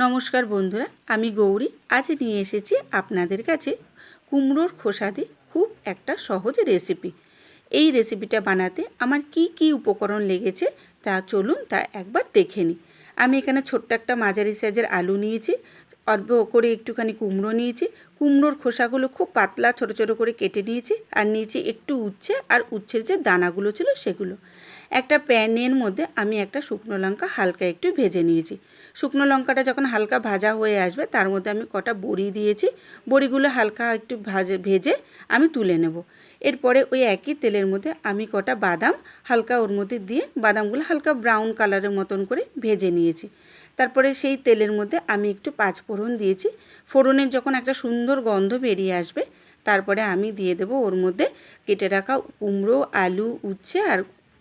নমস্কার বন্ধুরা, আমি গৌরী। আজ নিয়ে এসেছি আপনাদের কাছে কুমড়োর খোসা দিয়ে খুব একটা সহজ রেসিপি। এই রেসিপিটা বানাতে আমার কি কি উপকরণ লেগেছে তা চলুন তা একবার দেখে নিই। আমি এখানে ছোট্ট একটা মাঝারি সাইজের আলু নিয়েছি, অল্প করে একটুখানি কুমড়ো নিয়েছি। কুমড়োর খোসাগুলো খুব পাতলা ছোট ছোট করে কেটে নিয়েছি, আর নিয়েছি একটু উচ্ছে, আর উচ্ছের যে দানাগুলো ছিল সেগুলো। একটা প্যানের মধ্যে আমি একটা শুকনো লঙ্কা হালকা একটু ভেজে নিয়েছি। শুকনো লঙ্কাটা যখন হালকা ভাজা হয়ে আসবে তার মধ্যে আমি কটা বড়ি দিয়েছি। বড়িগুলো হালকা একটু ভেজে আমি তুলে নেব। এরপরে ওই একই তেলের মধ্যে আমি কটা বাদাম হালকা ওর মধ্যে দিয়ে বাদামগুলো হালকা ব্রাউন কালারের মতন করে ভেজে নিয়েছি। তারপরে সেই তেলের মধ্যে আমি একটু পাঁচফোড়ন দিয়েছি। ফোড়নের যখন একটা সুন্দর গন্ধ বেরিয়ে আসবে তারপরে আমি দিয়ে দেবো ওর মধ্যে কেটে রাখা কুমড়ো, আলু, উচ্ছে আর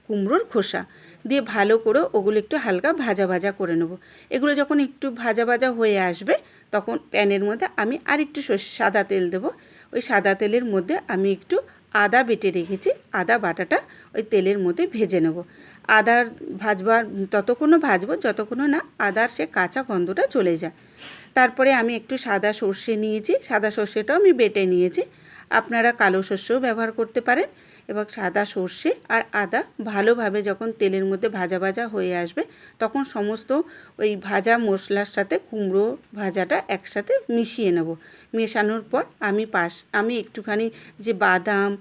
কুমড়োর খোসা দিয়ে ভালো করে ওগুলো একটু হালকা ভাজা ভাজা করে নেব। এগুলো যখন একটু ভাজা ভাজা হয়ে আসবে তখন প্যানের মধ্যে আমি আর একটু সাদা তেল দেব। ওই সাদা তেলের মধ্যে আমি একটু আদা বেটে রেখেছি, আদা বাটাটা ওই তেলের মধ্যে ভেজে নেব। আদার ভাজবার ততক্ষণও ভাজবো যতক্ষণও না আদার সে কাঁচা গন্ধটা চলে যায়। তারপরে আমি একটু সাদা সর্ষে নিয়েছি, সাদা সর্ষেটাও আমি বেটে নিয়েছি। আপনারা কালো সর্ষেও ব্যবহার করতে পারেন। এবং সাদা সর্ষে আর আদা ভালোভাবে যখন তেলের মধ্যে ভাজা ভাজা হয়ে আসবে তখন সমস্ত ওই ভাজা মশলার সাথে কুমড়ো ভাজাটা একসাথে মিশিয়ে নেব। মেশানোর পর আমি একটুখানি যে বাদাম,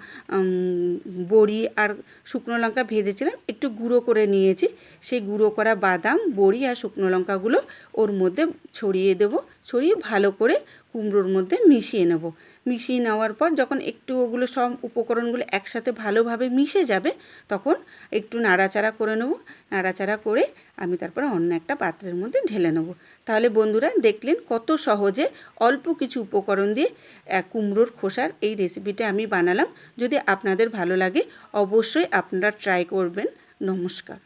বড়ি আর শুকনো লঙ্কা ভেজেছিলাম একটু গুঁড়ো করে নিয়েছি। সেই গুঁড়ো করা বাদাম, বড়ি আর শুকনো লঙ্কাগুলো ওর মধ্যে ছড়িয়ে দেব। ছড়িয়ে ভালো করে কুমড়োর মধ্যে মিশিয়ে নেব। মিশিয়ে নেওয়ার পর যখন একটু ওগুলো সব উপকরণগুলো একসাথে ভালোভাবে মিশে যাবে তখন একটু নাড়াচাড়া করে নেব। নাড়াচাড়া করে আমি তারপরে অন্য একটা পাত্রের মধ্যে ঢেলে নেব। তাহলে বন্ধুরা দেখলেন কত সহজে অল্প কিছু উপকরণ দিয়ে কুমড়োর খোসার এই রেসিপিটা আমি বানালাম। যদি আপনাদের ভালো লাগে অবশ্যই আপনারা ট্রাই করবেন। নমস্কার।